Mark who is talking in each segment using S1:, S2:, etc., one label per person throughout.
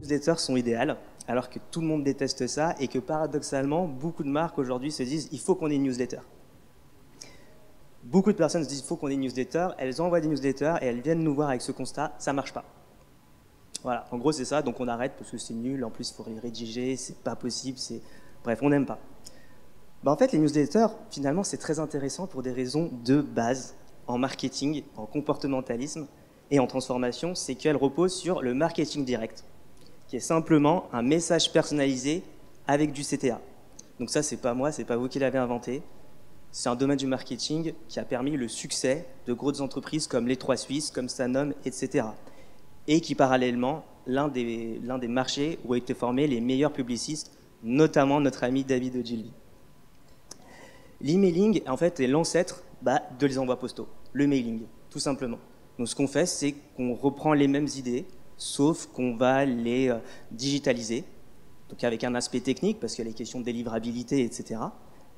S1: Newsletters sont idéales, alors que tout le monde déteste ça et que paradoxalement, beaucoup de marques aujourd'hui se disent il faut qu'on ait une newsletter. Beaucoup de personnes se disent il faut qu'on ait une newsletter, elles envoient des newsletters et elles viennent nous voir avec ce constat, ça marche pas. Voilà, en gros c'est ça, donc on arrête parce que c'est nul, en plus il faut les rédiger, c'est pas possible, bref, on n'aime pas. En fait, les newsletters, finalement, c'est très intéressant pour des raisons de base en marketing, en comportementalisme et en transformation, c'est qu'elles reposent sur le marketing direct, qui est simplement un message personnalisé avec du CTA. Donc ça, c'est pas moi, c'est pas vous qui l'avez inventé. C'est un domaine du marketing qui a permis le succès de grosses entreprises comme les Trois Suisses, comme Sanom, etc. Et qui, parallèlement, l'un des marchés où ont été formés les meilleurs publicistes, notamment notre ami David Ogilvy. L'emailing, en fait, est l'ancêtre de les envois postaux, le mailing, tout simplement. Donc ce qu'on fait, c'est qu'on reprend les mêmes idées, sauf qu'on va les digitaliser, donc avec un aspect technique, parce qu'il y a les questions de délivrabilité, etc.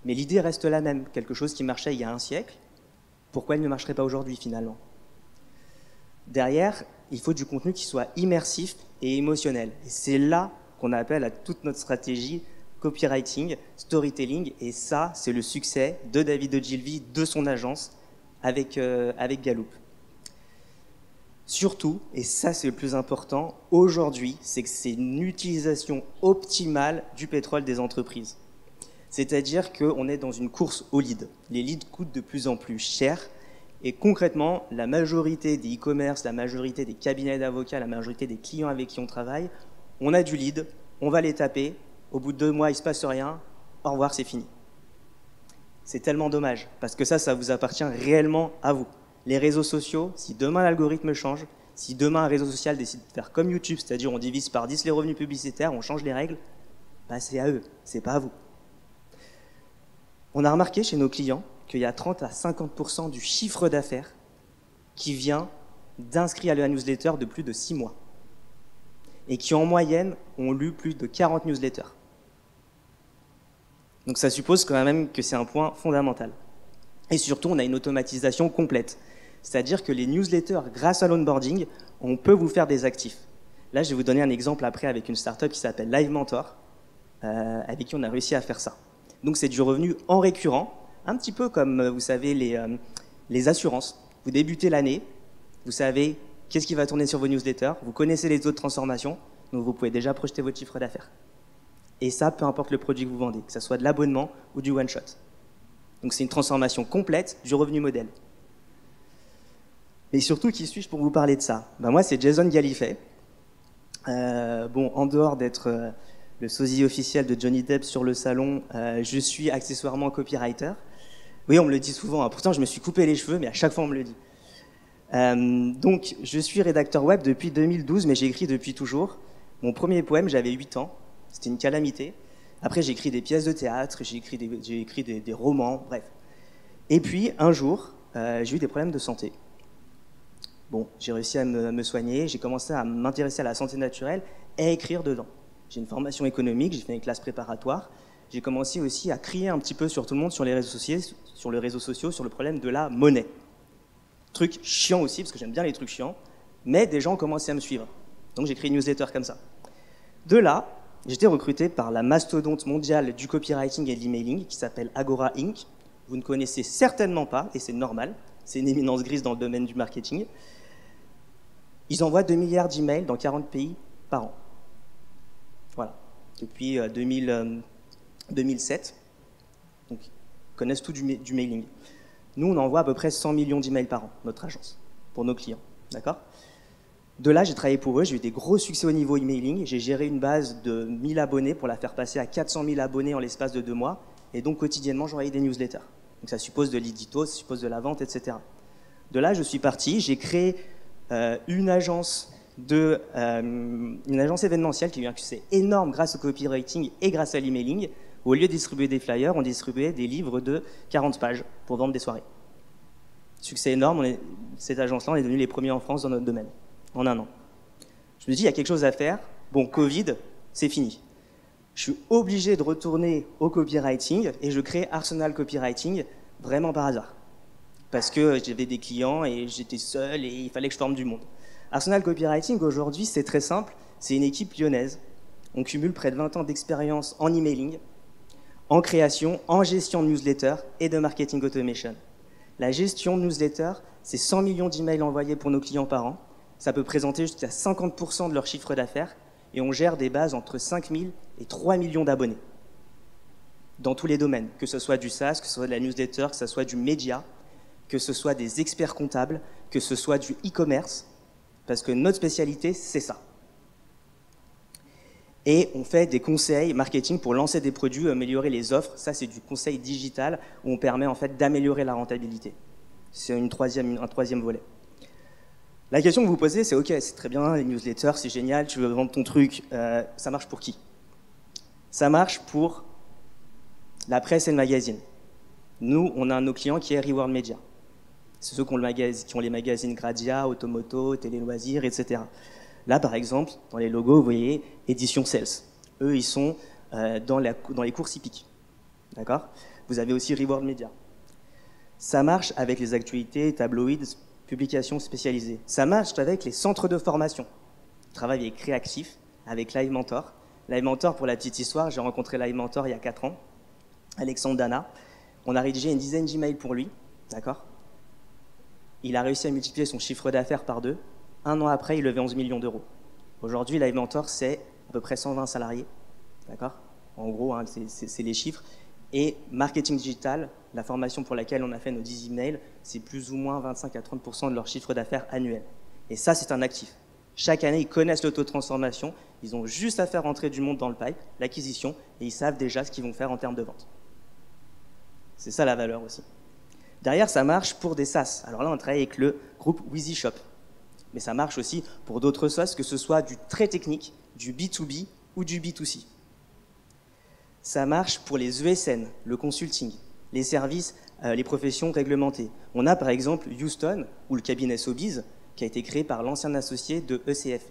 S1: Mais l'idée reste la même, quelque chose qui marchait il y a un siècle, pourquoi il ne marcherait pas aujourd'hui finalement? Derrière, il faut du contenu qui soit immersif et émotionnel. Et c'est là qu'on appelle à toute notre stratégie copywriting, storytelling, et ça, c'est le succès de David Ogilvy, de son agence, avec Gallup. Surtout, et ça c'est le plus important, aujourd'hui, c'est que c'est une utilisation optimale du pétrole des entreprises. C'est-à-dire qu'on est dans une course aux leads. Les leads coûtent de plus en plus cher, et concrètement, la majorité des e-commerce, la majorité des cabinets d'avocats, la majorité des clients avec qui on travaille, on a du lead, on va les taper, au bout de 2 mois, il ne se passe rien, au revoir, c'est fini. C'est tellement dommage, parce que ça vous appartient réellement à vous. Les réseaux sociaux, si demain l'algorithme change, si demain un réseau social décide de faire comme YouTube, c'est-à-dire on divise par 10 les revenus publicitaires, on change les règles, c'est à eux, c'est pas à vous. On a remarqué chez nos clients qu'il y a 30 à 50% du chiffre d'affaires qui vient d'inscrits à la newsletter de plus de 6 mois et qui en moyenne ont lu plus de 40 newsletters. Donc ça suppose quand même que c'est un point fondamental. Et surtout, on a une automatisation complète. C'est-à-dire que les newsletters, grâce à l'onboarding, on peut vous faire des actifs. Là, je vais vous donner un exemple après avec une startup qui s'appelle Live Mentor, avec qui on a réussi à faire ça. Donc c'est du revenu en récurrent, un petit peu comme, vous savez, les assurances. Vous débutez l'année, vous savez qu'est-ce qui va tourner sur vos newsletters, vous connaissez les taux de transformation, donc vous pouvez déjà projeter votre chiffre d'affaires. Et ça, peu importe le produit que vous vendez, que ce soit de l'abonnement ou du one-shot. Donc c'est une transformation complète du revenu modèle. Et surtout, qui suis-je pour vous parler de ça? Moi, c'est Jason Gallifet. En dehors d'être le sosie officiel de Johnny Depp sur le salon, je suis accessoirement copywriter. Oui, on me le dit souvent, hein. Pourtant je me suis coupé les cheveux, mais à chaque fois on me le dit. Donc, je suis rédacteur web depuis 2012, mais j'ai écrit depuis toujours. Mon premier poème, j'avais 8 ans, c'était une calamité. Après, j'ai écrit des pièces de théâtre, j'ai écrit des romans, bref. Et puis, un jour, j'ai eu des problèmes de santé. J'ai réussi à me soigner, j'ai commencé à m'intéresser à la santé naturelle et à écrire dedans. J'ai une formation économique, j'ai fait une classe préparatoire. J'ai commencé aussi à crier un petit peu sur tout le monde, sur les réseaux sociaux, sur le problème de la monnaie. Truc chiant aussi, parce que j'aime bien les trucs chiants, mais des gens ont commencé à me suivre. Donc j'ai créé une newsletter comme ça. De là, j'ai été recruté par la mastodonte mondiale du copywriting et de l'emailing, qui s'appelle Agora Inc. Vous ne connaissez certainement pas, et c'est normal, c'est une éminence grise dans le domaine du marketing. Ils envoient 2 milliards d'emails dans 40 pays par an. Voilà, depuis 2007. Donc, ils connaissent tout du mailing. Nous, on envoie à peu près 100 millions d'emails par an, notre agence, pour nos clients. D'accord ? De là, j'ai travaillé pour eux, j'ai eu des gros succès au niveau emailing. J'ai géré une base de 1000 abonnés pour la faire passer à 400 000 abonnés en l'espace de 2 mois. Et donc, quotidiennement, j'envoyais des newsletters. Donc, ça suppose de l'édito, ça suppose de la vente, etc. De là, je suis parti, j'ai créé une agence événementielle qui a eu un succès énorme grâce au copywriting et grâce à l'emailing. Au lieu de distribuer des flyers, on distribuait des livres de 40 pages pour vendre des soirées. Succès énorme, cette agence-là, on est devenus les premiers en France dans notre domaine, en 1 an. Je me dis, il y a quelque chose à faire. Covid, c'est fini. Je suis obligé de retourner au copywriting et je crée Arsenal Copywriting, vraiment par hasard. parce que j'avais des clients et j'étais seul et il fallait que je forme du monde. Arsenal Copywriting, aujourd'hui, c'est très simple. C'est une équipe lyonnaise. On cumule près de 20 ans d'expérience en emailing, en création, en gestion de newsletter et de marketing automation. La gestion de newsletter, c'est 100 millions d'emails envoyés pour nos clients par an. Ça peut présenter jusqu'à 50% de leur chiffre d'affaires et on gère des bases entre 5 000 et 3 millions d'abonnés dans tous les domaines, que ce soit du SaaS, que ce soit de la newsletter, que ce soit du média, que ce soit des experts comptables, que ce soit du e-commerce, parce que notre spécialité, c'est ça. Et on fait des conseils marketing pour lancer des produits, améliorer les offres. Ça, c'est du conseil digital où on permet en fait d'améliorer la rentabilité. C'est un troisième volet. La question que vous vous posez, c'est OK, c'est très bien, les newsletters, c'est génial, tu veux vendre ton truc, ça marche pour qui? Ça marche pour la presse et le magazine. Nous, on a un de nos clients qui est Reward Media. C'est ceux qui ont les magazines Gradia, Automoto, Télé Loisirs, etc. Là, par exemple, dans les logos, vous voyez Édition Sales. Eux, ils sont dans les courses hippiques. D'accord? Vous avez aussi Reward Media. Ça marche avec les actualités, tabloïds, publications spécialisées. Ça marche avec les centres de formation. On travaille avec Réactif, avec Live Mentor. Live Mentor, pour la petite histoire, j'ai rencontré Live Mentor il y a 4 ans, Alexandre Dana. On a rédigé une dizaine d'emails pour lui, d'accord? Il a réussi à multiplier son chiffre d'affaires par 2. 1 an après, il levait 11 millions d'euros. Aujourd'hui, Live Mentor, c'est à peu près 120 salariés, d'accord? En gros, hein, c'est les chiffres. Et marketing digital, la formation pour laquelle on a fait nos 10 emails, c'est plus ou moins 25 à 30% de leur chiffre d'affaires annuel. Et ça, c'est un actif. Chaque année, ils connaissent l'auto-transformation, ils ont juste à faire rentrer du monde dans le pipe, l'acquisition, et ils savent déjà ce qu'ils vont faire en termes de vente. C'est ça la valeur aussi. Derrière, ça marche pour des SaaS. Alors là, on travaille avec le groupe WheezyShop. Mais ça marche aussi pour d'autres SaaS, que ce soit du très technique, du B2B ou du B2C. Ça marche pour les ESN, le consulting, les services, les professions réglementées. On a par exemple Houston, ou le cabinet Sobeys, qui a été créé par l'ancien associé de ECF,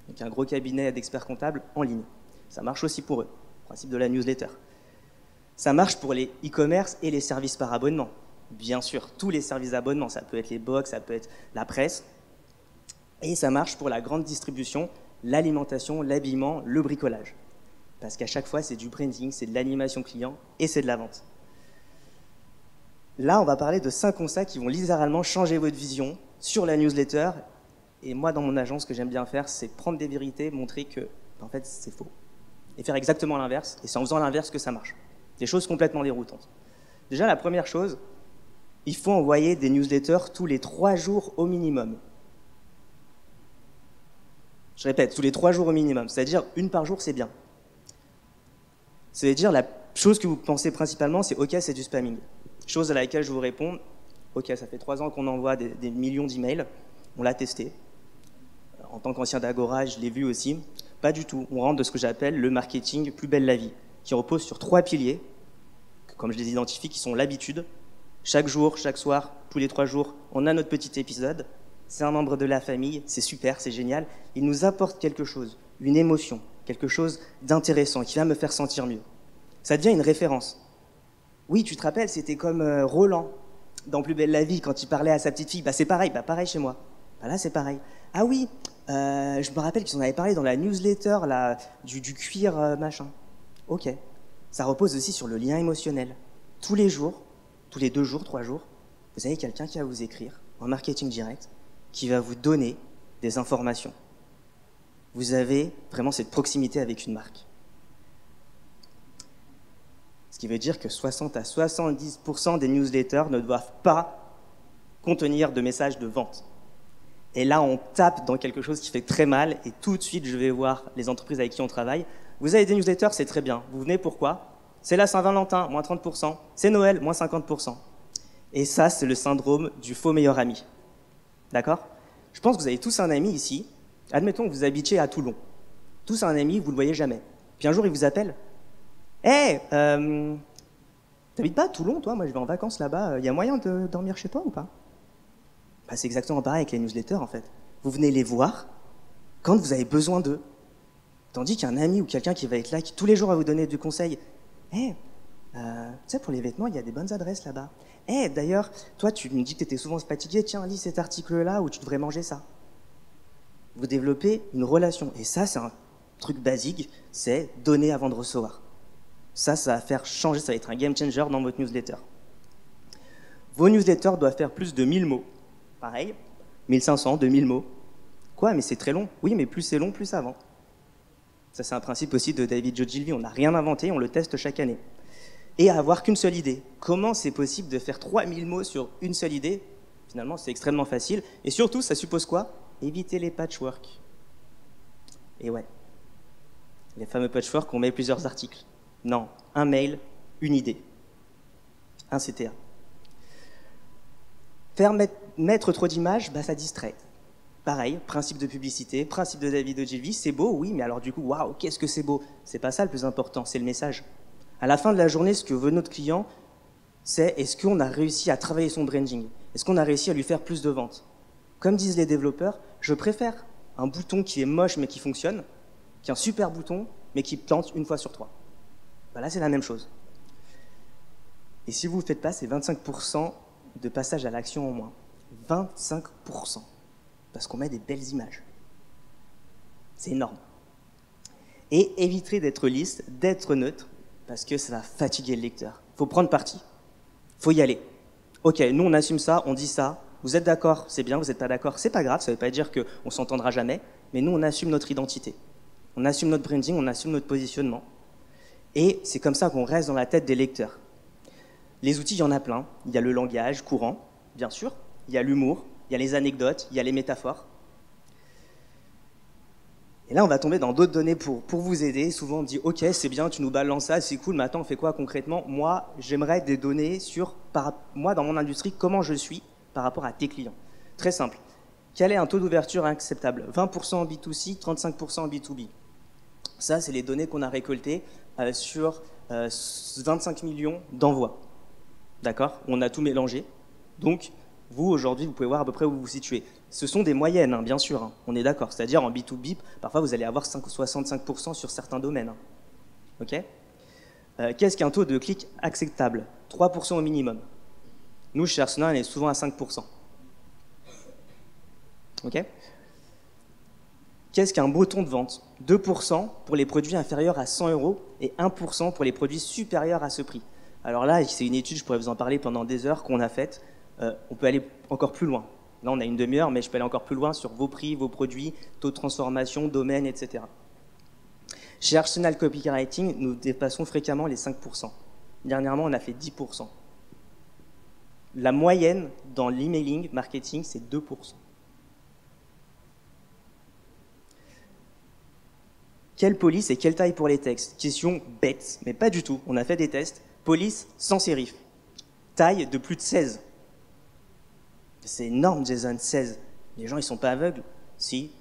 S1: donc un gros cabinet d'experts comptables en ligne. Ça marche aussi pour eux, principe de la newsletter. Ça marche pour les e-commerce et les services par abonnement. Bien sûr, tous les services d'abonnement, ça peut être les box, ça peut être la presse. Et ça marche pour la grande distribution, l'alimentation, l'habillement, le bricolage. Parce qu'à chaque fois, c'est du branding, c'est de l'animation client et c'est de la vente. Là, on va parler de 5 constats qui vont littéralement changer votre vision sur la newsletter. Et moi, dans mon agence, ce que j'aime bien faire, c'est prendre des vérités, montrer que, en fait, c'est faux. Et faire exactement l'inverse. Et c'est en faisant l'inverse que ça marche. Des choses complètement déroutantes. Déjà, la première chose, il faut envoyer des newsletters tous les 3 jours au minimum. Je répète, tous les 3 jours au minimum. C'est-à-dire, une par jour, c'est bien. C'est-à-dire, la chose que vous pensez principalement, c'est « OK, c'est du spamming ». Chose à laquelle je vous réponds « OK, ça fait 3 ans qu'on envoie des millions d'emails, on l'a testé. En tant qu'ancien d'Agora, je l'ai vu aussi. Pas du tout. On rentre de ce que j'appelle le marketing plus belle la vie, qui repose sur 3 piliers, que, comme je les identifie, qui sont l'habitude. Chaque jour, chaque soir, tous les 3 jours, on a notre petit épisode. C'est un membre de la famille, c'est super, c'est génial. Il nous apporte quelque chose, une émotion, quelque chose d'intéressant qui va me faire sentir mieux. Ça devient une référence. Oui, tu te rappelles, c'était comme Roland dans Plus belle la vie quand il parlait à sa petite fille. Bah c'est pareil, pareil chez moi. Bah là c'est pareil. Ah oui, je me rappelle qu'ils en avaient parlé dans la newsletter là, du cuir machin. Ok. Ça repose aussi sur le lien émotionnel. Tous les jours, tous les 2 jours, 3 jours, vous avez quelqu'un qui va vous écrire en marketing direct, qui va vous donner des informations. Vous avez vraiment cette proximité avec une marque. Ce qui veut dire que 60 à 70% des newsletters ne doivent pas contenir de messages de vente. Et là, on tape dans quelque chose qui fait très mal et tout de suite, je vais voir les entreprises avec qui on travaille. Vous avez des newsletters, c'est très bien. Vous venez pourquoi? C'est la Saint-Valentin, moins 30%. C'est Noël, moins 50%. Et ça, c'est le syndrome du faux meilleur ami. D'accord? Je pense que vous avez tous un ami ici. Admettons que vous habitiez à Toulon. Tous un ami, vous ne le voyez jamais. Puis un jour, il vous appelle. « Hé, t'habites pas à Toulon, toi? Moi, je vais en vacances là-bas. Il y a moyen de dormir chez toi ou pas ?» Bah, c'est exactement pareil avec les newsletters, en fait. Vous venez les voir quand vous avez besoin d'eux. Tandis qu'un ami ou quelqu'un qui va être là, qui tous les jours va vous donner du conseil. « Hé, tu sais, pour les vêtements, il y a des bonnes adresses là-bas. Eh, d'ailleurs, toi, tu me dis que tu étais souvent fatigué, tiens, lis cet article-là où tu devrais manger ça. Vous développez une relation. Et ça, c'est un truc basique, c'est donner avant de recevoir. Ça va faire changer, ça va être un game changer dans votre newsletter. Vos newsletters doivent faire plus de 1000 mots. Pareil, 1500, 2000 mots. Quoi, mais c'est très long. Oui, mais plus c'est long, plus ça vend. Ça, c'est un principe aussi de David Ogilvy. On n'a rien inventé, on le teste chaque année. Et à avoir qu'une seule idée. Comment c'est possible de faire 3000 mots sur une seule idée? Finalement, c'est extrêmement facile. Et surtout, ça suppose quoi? Éviter les patchwork. Et ouais, les fameux patchwork, on met plusieurs articles. Non, un mail, une idée. Un CTA. Faire mettre trop d'images, ça distrait. Pareil, principe de publicité, principe de David Ogilvy, c'est beau, oui, mais alors du coup, waouh, qu'est-ce que c'est beau? C'est pas ça le plus important, c'est le message. À la fin de la journée, ce que veut notre client, c'est est-ce qu'on a réussi à travailler son branding? Est-ce qu'on a réussi à lui faire plus de ventes? Comme disent les développeurs, je préfère un bouton qui est moche mais qui fonctionne qu'un super bouton mais qui plante une fois sur 3. Là, c'est la même chose. Et si vous ne faites pas, c'est 25% de passage à l'action en moins. 25%. Parce qu'on met des belles images. C'est énorme. Et évitez d'être lisse, d'être neutre, parce que ça va fatiguer le lecteur. Il faut prendre parti. Il faut y aller. Ok, nous on assume ça, on dit ça. Vous êtes d'accord, c'est bien, vous n'êtes pas d'accord, c'est pas grave, ça ne veut pas dire qu'on ne s'entendra jamais, mais nous on assume notre identité. On assume notre branding, on assume notre positionnement. Et c'est comme ça qu'on reste dans la tête des lecteurs. Les outils, il y en a plein. Il y a le langage courant, bien sûr. Il y a l'humour, il y a les anecdotes, il y a les métaphores. Et là, on va tomber dans d'autres données pour vous aider. Souvent, on me dit « Ok, c'est bien, tu nous balances ça, c'est cool, mais attends, on fait quoi concrètement ?» Moi, j'aimerais des données sur, moi, dans mon industrie, comment je suis par rapport à tes clients. Très simple. Quel est un taux d'ouverture acceptable? 20% en B2C, 35% en B2B. Ça, c'est les données qu'on a récoltées sur 25 millions d'envois. D'accord? On a tout mélangé. Donc, vous, aujourd'hui, vous pouvez voir à peu près où vous vous situez. Ce sont des moyennes, hein, bien sûr, hein, on est d'accord. C'est-à-dire, en B2B, parfois, vous allez avoir 65% sur certains domaines. Hein. OK? Qu'est-ce qu'un taux de clic acceptable? 3% au minimum. Nous, chez Arsenal, on est souvent à 5%. OK? Qu'est-ce qu'un beau ton de vente? 2% pour les produits inférieurs à 100 € et 1% pour les produits supérieurs à ce prix. Alors là, c'est une étude, je pourrais vous en parler pendant des heures, qu'on a faite. On peut aller encore plus loin. Là, on a une demi-heure, mais je peux aller encore plus loin sur vos prix, vos produits, taux de transformation, domaine, etc. Chez Arsenal Copywriting, nous dépassons fréquemment les 5%. Dernièrement, on a fait 10%. La moyenne dans l'emailing marketing, c'est 2%. Quelle police et quelle taille pour les textes? Question bête, mais pas du tout. On a fait des tests. Police sans sérif. Taille de plus de 16. C'est énorme, Jason, 16. Les gens, ils sont pas aveugles? Si.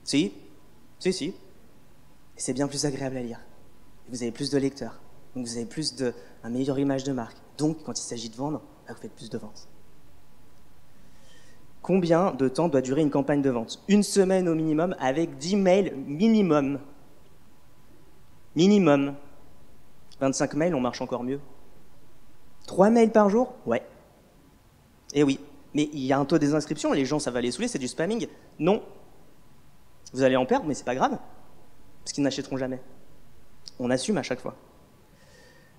S1: Si. Si, si. Et c'est bien plus agréable à lire. Vous avez plus de lecteurs. Donc vous avez une meilleure image de marque. Donc, quand il s'agit de vendre, vous faites plus de ventes. Combien de temps doit durer une campagne de vente? 1 semaine au minimum, avec 10 mails minimum. Minimum. 25 mails, on marche encore mieux. 3 mails par jour? Ouais. Eh oui. Mais il y a un taux de désinscription, les gens, ça va les saouler, c'est du spamming. Non. Vous allez en perdre, mais c'est pas grave. Parce qu'ils n'achèteront jamais. On assume à chaque fois.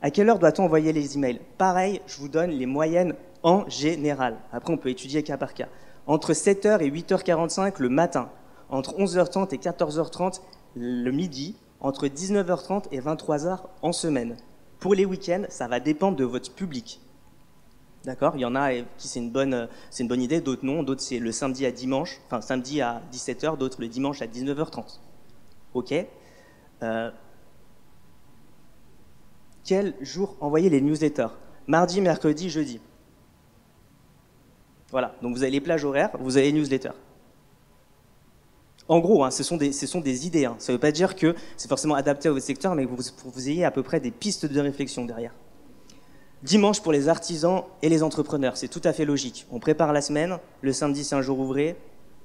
S1: À quelle heure doit-on envoyer les emails? Pareil, je vous donne les moyennes en général. Après, on peut étudier cas par cas. Entre 7h et 8h45 le matin. Entre 11h30 et 14h30 le midi. Entre 19h30 et 23h en semaine. Pour les week-ends, ça va dépendre de votre public. D'accord? Il y en a qui c'est une bonne idée, d'autres non. D'autres, c'est le samedi à dimanche, enfin samedi à 17h, d'autres le dimanche à 19h30. OK? Quel jour envoyer les newsletters? Mardi, mercredi, jeudi. Voilà, donc vous avez les plages horaires, vous avez les newsletters. En gros, hein, ce sont des idées. Hein. Ça ne veut pas dire que c'est forcément adapté à votre secteur, mais que vous ayez à peu près des pistes de réflexion derrière. Dimanche pour les artisans et les entrepreneurs, c'est tout à fait logique. On prépare la semaine, le samedi c'est un jour ouvré,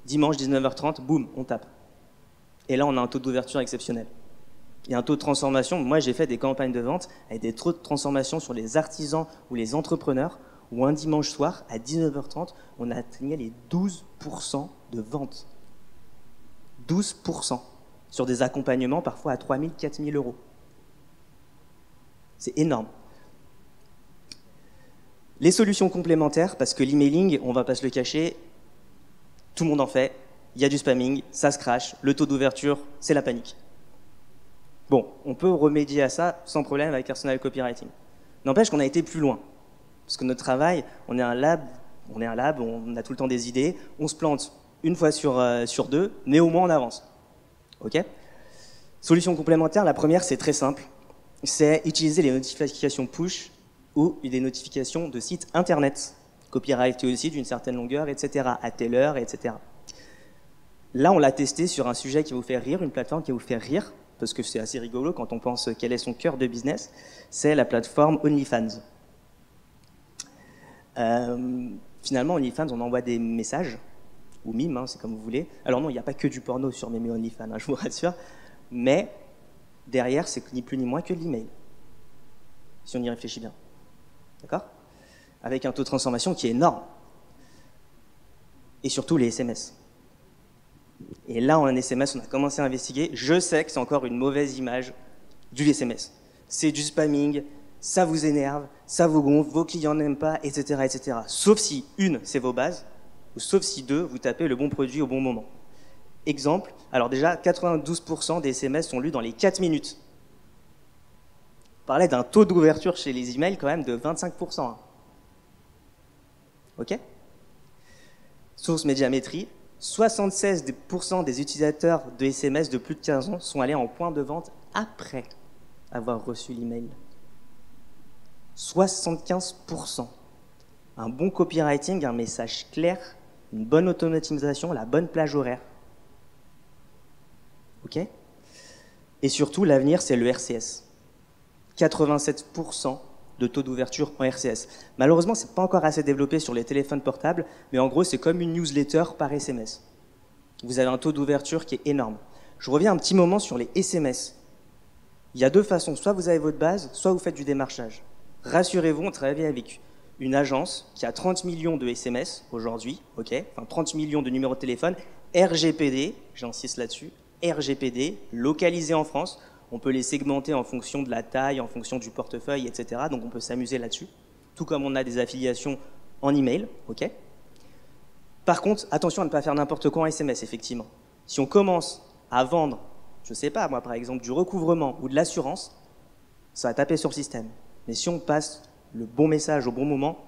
S1: dimanche 19h30, boum, on tape. Et là on a un taux d'ouverture exceptionnel. Et un taux de transformation, moi j'ai fait des campagnes de vente avec des taux de transformation sur les artisans ou les entrepreneurs, où un dimanche soir, à 19h30, on atteignait les 12% de vente. 12% sur des accompagnements parfois à 3 000, 4 000 euros. C'est énorme. Les solutions complémentaires, parce que l'emailing, on ne va pas se le cacher, tout le monde en fait, il y a du spamming, ça se crache, le taux d'ouverture, c'est la panique. Bon, on peut remédier à ça sans problème avec Personal Copywriting. N'empêche qu'on a été plus loin. Parce que notre travail, on est un lab, on a tout le temps des idées, on se plante une fois sur deux, mais au moins on avance. Ok ? Solution complémentaire, la première, c'est très simple. C'est utiliser les notifications push ou des notifications de sites internet, copyrighté aussi d'une certaine longueur, etc., à telle heure, etc. Là, on l'a testé sur un sujet qui vous fait rire, une plateforme qui vous fait rire, parce que c'est assez rigolo quand on pense quel est son cœur de business, c'est la plateforme OnlyFans. Finalement, OnlyFans, on envoie des messages, ou mimes, hein, c'est comme vous voulez. Alors non, il n'y a pas que du porno sur mes OnlyFans, hein, je vous rassure, mais derrière, c'est ni plus ni moins que l'email, si on y réfléchit bien. D'accord ? Avec un taux de transformation qui est énorme. Et surtout les SMS. Et là, en SMS, on a commencé à investiguer. Je sais que c'est encore une mauvaise image du SMS. C'est du spamming, ça vous énerve, ça vous gonfle, vos clients n'aiment pas, etc., etc. Sauf si, une, c'est vos bases, ou sauf si, deux, vous tapez le bon produit au bon moment. Exemple, alors déjà, 92% des SMS sont lus dans les 4 minutes. On parlait d'un taux d'ouverture chez les emails quand même de 25%. Hein. OK ? Source Médiamétrie, 76% des utilisateurs de SMS de plus de 15 ans sont allés en point de vente après avoir reçu l'email. 75%. Un bon copywriting, un message clair, une bonne automatisation, la bonne plage horaire. OK ? Et surtout, l'avenir, c'est le RCS. 87% de taux d'ouverture en RCS. Malheureusement, ce n'est pas encore assez développé sur les téléphones portables, mais en gros, c'est comme une newsletter par SMS. Vous avez un taux d'ouverture qui est énorme. Je reviens un petit moment sur les SMS. Il y a deux façons. Soit vous avez votre base, soit vous faites du démarchage. Rassurez-vous, on travaille avec une agence qui a 30 millions de SMS aujourd'hui, okay, enfin 30 millions de numéros de téléphone, RGPD, j'insiste là-dessus, RGPD, localisé en France. On peut les segmenter en fonction de la taille, en fonction du portefeuille, etc. Donc on peut s'amuser là-dessus. Tout comme on a des affiliations en email. Okay. Par contre, attention à ne pas faire n'importe quoi en SMS, effectivement. Si on commence à vendre, je ne sais pas, moi par exemple, du recouvrement ou de l'assurance, ça va taper sur le système. Mais si on passe le bon message au bon moment,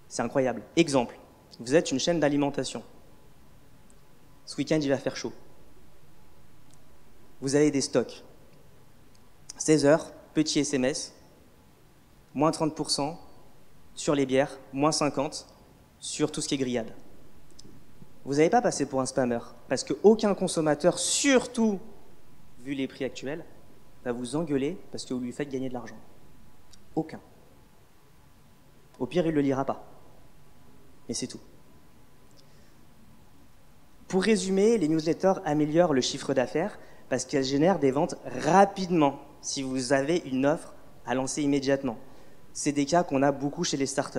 S1: c'est incroyable. Exemple, vous êtes une chaîne d'alimentation. Ce week-end, il va faire chaud. Vous avez des stocks. 16 heures, petit SMS, moins 30% sur les bières, moins 50% sur tout ce qui est grillade. Vous n'avez pas passé pour un spammer, parce qu'aucun consommateur, surtout vu les prix actuels, va vous engueuler parce que vous lui faites gagner de l'argent. Aucun. Au pire, il ne le lira pas. Et c'est tout. Pour résumer, les newsletters améliorent le chiffre d'affaires parce qu'elles génèrent des ventes rapidement si vous avez une offre à lancer immédiatement. C'est des cas qu'on a beaucoup chez les startups.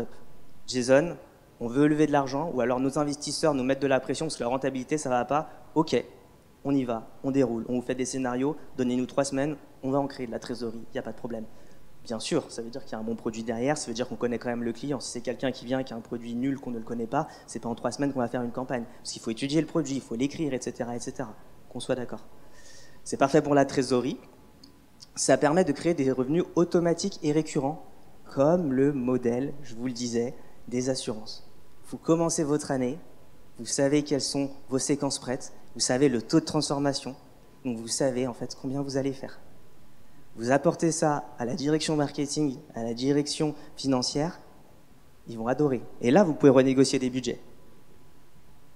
S1: Jason, on veut lever de l'argent, ou alors nos investisseurs nous mettent de la pression parce que la rentabilité, ça ne va pas. OK, on y va, on déroule, on vous fait des scénarios, donnez-nous 3 semaines, on va en créer de la trésorerie, il n'y a pas de problème. Bien sûr, ça veut dire qu'il y a un bon produit derrière, ça veut dire qu'on connaît quand même le client. Si c'est quelqu'un qui vient, qui a un produit nul, qu'on ne le connaît pas, c'est pas en 3 semaines qu'on va faire une campagne. Parce qu'il faut étudier le produit, il faut l'écrire, etc., etc. Qu'on soit d'accord. C'est parfait pour la trésorerie. Ça permet de créer des revenus automatiques et récurrents, comme le modèle, je vous le disais, des assurances. Vous commencez votre année, vous savez quelles sont vos séquences prêtes, vous savez le taux de transformation, donc vous savez en fait combien vous allez faire. Vous apportez ça à la direction marketing, à la direction financière, ils vont adorer. Et là, vous pouvez renégocier des budgets.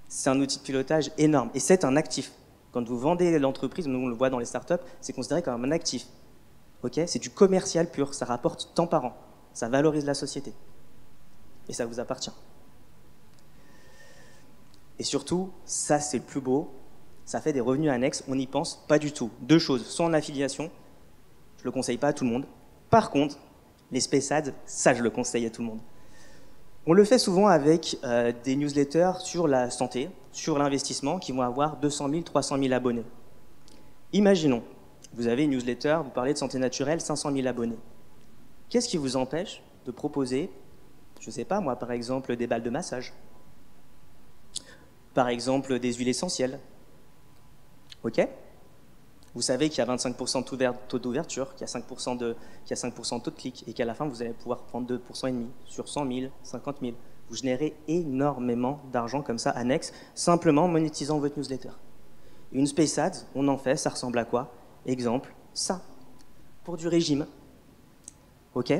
S1: C'est un outil de pilotage énorme. Et c'est un actif. Quand vous vendez l'entreprise, nous on le voit dans les startups, c'est considéré comme un actif. Okay, c'est du commercial pur, ça rapporte tant par an. Ça valorise la société. Et ça vous appartient. Et surtout, ça c'est le plus beau, Ça fait des revenus annexes, on n'y pense pas du tout. Deux choses, soit en affiliation, je ne le conseille pas à tout le monde. Par contre, les Space Ads, ça je le conseille à tout le monde. On le fait souvent avec des newsletters sur la santé, sur l'investissement, qui vont avoir 200 000, 300 000 abonnés. Imaginons, vous avez une newsletter, vous parlez de santé naturelle, 500 000 abonnés. Qu'est-ce qui vous empêche de proposer, je ne sais pas moi, par exemple, des balles de massage, par exemple, des huiles essentielles? OK? Vous savez qu'il y a 25% de taux d'ouverture, qu'il y a 5% de taux de clic, et qu'à la fin, vous allez pouvoir prendre 2,5% sur 100 000, 50 000. Vous générez énormément d'argent comme ça, annexe, simplement en monétisant votre newsletter. Une Space Ads, on en fait, ça ressemble à quoi? Exemple, ça, pour du régime. OK?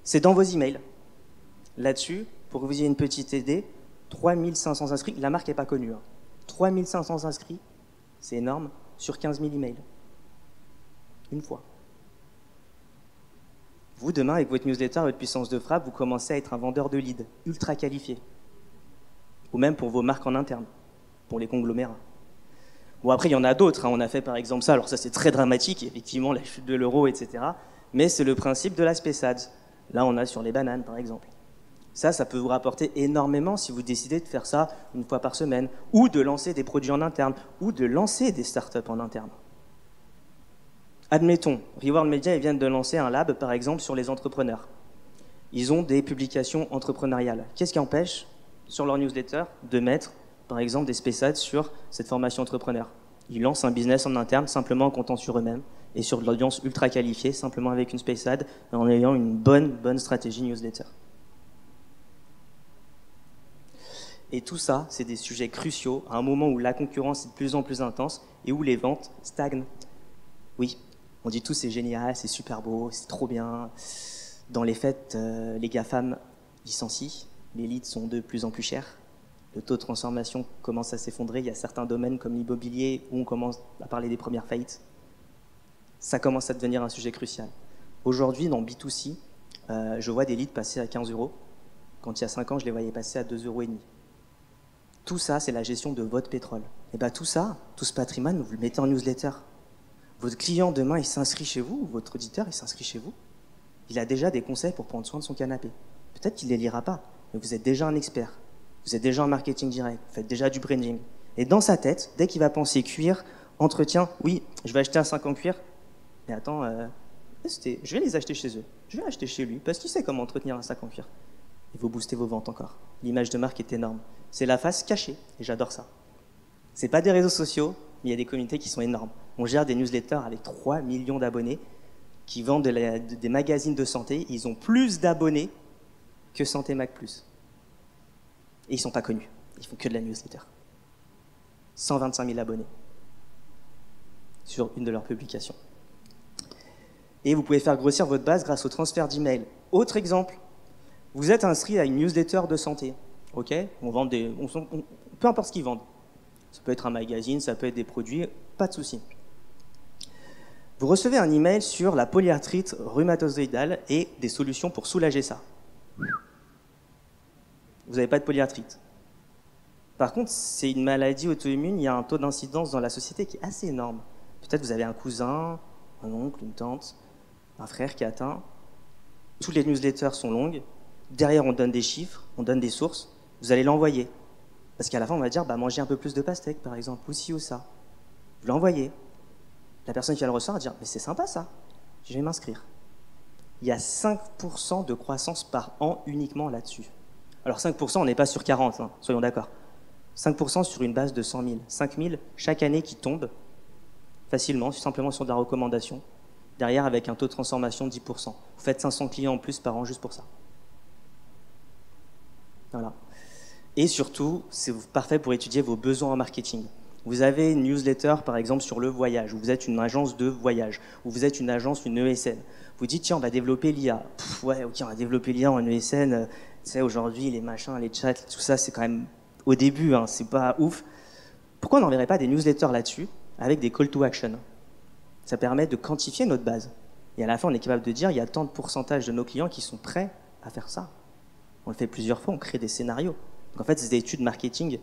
S1: C'est dans vos emails. Là-dessus, pour que vous ayez une petite idée, 3500 inscrits, la marque n'est pas connue. 3500 inscrits, c'est énorme, sur 15 000 emails. Une fois. Vous, demain, avec votre newsletter, votre puissance de frappe, vous commencez à être un vendeur de leads ultra qualifié. Ou même pour vos marques en interne, pour les conglomérats. Bon, après, il y en a d'autres. On a fait, par exemple, ça. Alors ça, c'est très dramatique, effectivement, la chute de l'euro, etc. Mais c'est le principe de la Space Ads. Là, on a sur les bananes, par exemple. Ça peut vous rapporter énormément si vous décidez de faire ça une fois par semaine, ou de lancer des produits en interne, ou de lancer des startups en interne. Admettons, Reward Media, ils viennent de lancer un lab, par exemple, sur les entrepreneurs. Ils ont des publications entrepreneuriales. Qu'est-ce qui empêche, sur leur newsletter, de mettre, par exemple, des Space Ads sur cette formation entrepreneur? Ils lancent un business en interne, simplement en comptant sur eux-mêmes, et sur de l'audience ultra qualifiée, simplement avec une Space Ad, en ayant une bonne stratégie newsletter. Et tout ça, c'est des sujets cruciaux à un moment où la concurrence est de plus en plus intense et où les ventes stagnent. Oui, on dit tous c'est génial, c'est super beau, c'est trop bien. Dans les faits, les GAFAM licencient, les leads sont de plus en plus chers. Le taux de transformation commence à s'effondrer. Il y a certains domaines comme l'immobilier où on commence à parler des premières faillites. Ça commence à devenir un sujet crucial. Aujourd'hui, dans B2C, je vois des leads passer à 15 €. Quand il y a 5 ans, je les voyais passer à 2,5 €. Tout ça, c'est la gestion de votre pétrole. Et bien tout ça, tout ce patrimoine, vous le mettez en newsletter. Votre client, demain, il s'inscrit chez vous, votre auditeur, il s'inscrit chez vous. Il a déjà des conseils pour prendre soin de son canapé. Peut-être qu'il ne les lira pas, mais vous êtes déjà un expert. Vous êtes déjà en marketing direct, vous faites déjà du branding. Et dans sa tête, dès qu'il va penser cuir, entretien, oui, je vais acheter un 5 en cuir, mais attends, je vais les acheter chez eux. Je vais l'acheter chez lui, parce qu'il sait comment entretenir un sac en cuir. Et vous boostez vos ventes encore. L'image de marque est énorme. C'est la face cachée, et j'adore ça. C'est pas des réseaux sociaux, mais il y a des communautés qui sont énormes. On gère des newsletters avec 3 millions d'abonnés qui vendent des magazines de santé. Ils ont plus d'abonnés que Santé Mac Plus. Et ils sont pas connus. Ils font que de la newsletter. 125 000 abonnés sur une de leurs publications. Et vous pouvez faire grossir votre base grâce au transfert d'email. Autre exemple, vous êtes inscrit à une newsletter de santé. Ok, peu importe ce qu'ils vendent. Ça peut être un magazine, ça peut être des produits, pas de souci. Vous recevez un email sur la polyarthrite rhumatoïdale et des solutions pour soulager ça. Vous n'avez pas de polyarthrite. Par contre, c'est une maladie auto-immune, il y a un taux d'incidence dans la société qui est assez énorme. Peut-être vous avez un cousin, un oncle, une tante, un frère qui est atteint. Toutes les newsletters sont longues. Derrière, on donne des chiffres, on donne des sources. Vous allez l'envoyer. Parce qu'à la fin, on va dire, mangez un peu plus de pastèque, par exemple, ou ci ou ça. Vous l'envoyez. La personne qui va le recevoir va dire, mais c'est sympa ça, je vais m'inscrire. Il y a 5% de croissance par an uniquement là-dessus. Alors 5%, on n'est pas sur 40, soyons d'accord. 5% sur une base de 100 000. 5 000 chaque année qui tombent facilement, simplement sur de la recommandation. Derrière, avec un taux de transformation de 10%. Vous faites 500 clients en plus par an juste pour ça. Voilà. Et surtout, c'est parfait pour étudier vos besoins en marketing. Vous avez une newsletter, par exemple, sur le voyage, ou vous êtes une agence de voyage, ou vous êtes une agence, une ESN. Vous dites, tiens, on va développer l'IA. Ouais, ok, on va développer l'IA en ESN. Tu sais, aujourd'hui, les machins, les chats, tout ça, c'est quand même au début, c'est pas ouf. Pourquoi on n'enverrait pas des newsletters là-dessus, avec des call to action? Ça permet de quantifier notre base. Et à la fin, on est capable de dire, il y a tant de pourcentage de nos clients qui sont prêts à faire ça. On le fait plusieurs fois, on crée des scénarios. Donc en fait, c'est des études marketing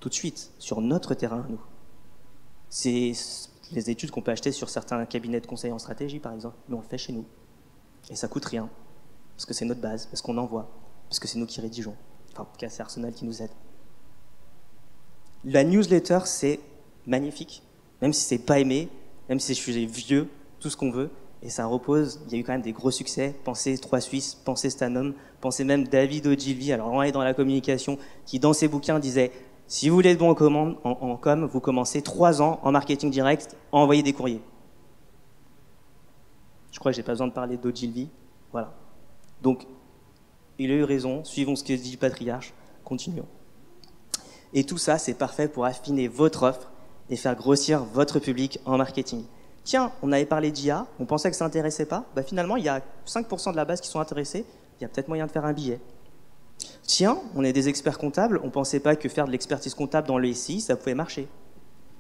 S1: tout de suite, sur notre terrain à nous. C'est les études qu'on peut acheter sur certains cabinets de conseil en stratégie, par exemple, mais on le fait chez nous. Et ça coûte rien, parce que c'est notre base, parce qu'on envoie, parce que c'est nous qui rédigeons. Enfin, en tout cas, c'est Arsenal qui nous aide. La newsletter, c'est magnifique, même si c'est pas aimé, même si je suis vieux, tout ce qu'on veut, et ça repose, il y a eu quand même des gros succès, pensez 3 Suisses, pensez Stanum, pensez même David Ogilvy, alors on est dans la communication, qui dans ses bouquins disait « Si vous voulez être bon en com, vous commencez 3 ans en marketing direct à envoyer des courriers. » Je crois que j'ai pas besoin de parler d'Ogilvy, voilà. Donc, il a eu raison, suivons ce que dit le patriarche, continuons. Et tout ça, c'est parfait pour affiner votre offre et faire grossir votre public en marketing. Tiens, on avait parlé d'IA, on pensait que ça n'intéressait pas. Bah finalement, il y a 5% de la base qui sont intéressés. Il y a peut-être moyen de faire un billet. Tiens, on est des experts comptables, on ne pensait pas que faire de l'expertise comptable dans le SI, ça pouvait marcher.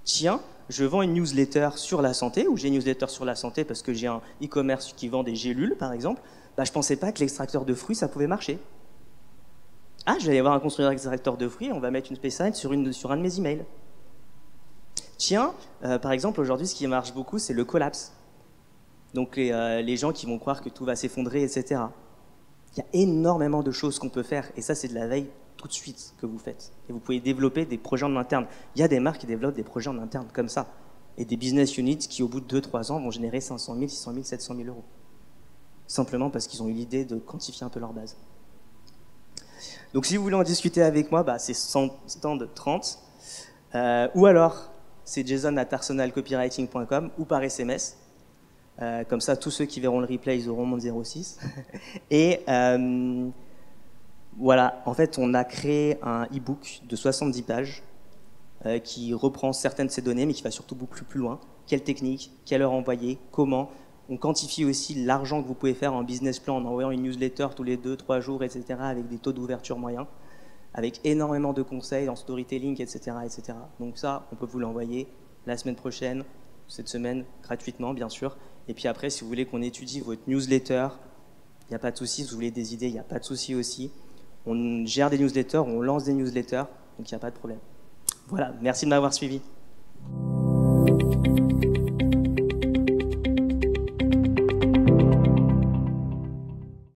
S1: Tiens, je vends une newsletter sur la santé, ou j'ai une newsletter sur la santé parce que j'ai un e-commerce qui vend des gélules, par exemple. Bah, je ne pensais pas que l'extracteur de fruits, ça pouvait marcher. Ah, je vais aller voir un constructeur d'extracteur de fruits, on va mettre une spéciale sur un de mes emails. Tiens, par exemple, aujourd'hui, ce qui marche beaucoup, c'est le collapse. Donc les gens qui vont croire que tout va s'effondrer, etc. Il y a énormément de choses qu'on peut faire, et ça, c'est de la veille tout de suite que vous faites. Et vous pouvez développer des projets en interne. Il y a des marques qui développent des projets en interne comme ça, et des business units qui, au bout de 2-3 ans, vont générer 500 000, 600 000, 700 000 euros. Simplement parce qu'ils ont eu l'idée de quantifier un peu leur base. Donc si vous voulez en discuter avec moi, bah, c'est stand 30, ou alors c'est jason@arsenalcopywriting.com ou par SMS. Comme ça, tous ceux qui verront le replay, ils auront mon 06. Et voilà, en fait, on a créé un e-book de 70 pages qui reprend certaines de ces données, mais qui va surtout beaucoup plus loin. Quelle technique, quelle heure envoyer, comment. On quantifie aussi l'argent que vous pouvez faire en business plan en envoyant une newsletter tous les 2-3 jours, etc., avec des taux d'ouverture moyens, avec énormément de conseils en storytelling, etc., etc. Donc ça, on peut vous l'envoyer la semaine prochaine, cette semaine, gratuitement, bien sûr. Et puis après, si vous voulez qu'on étudie votre newsletter, il n'y a pas de souci. Si vous voulez des idées, il n'y a pas de souci aussi. On gère des newsletters, on lance des newsletters, donc il n'y a pas de problème. Voilà, merci de m'avoir suivi.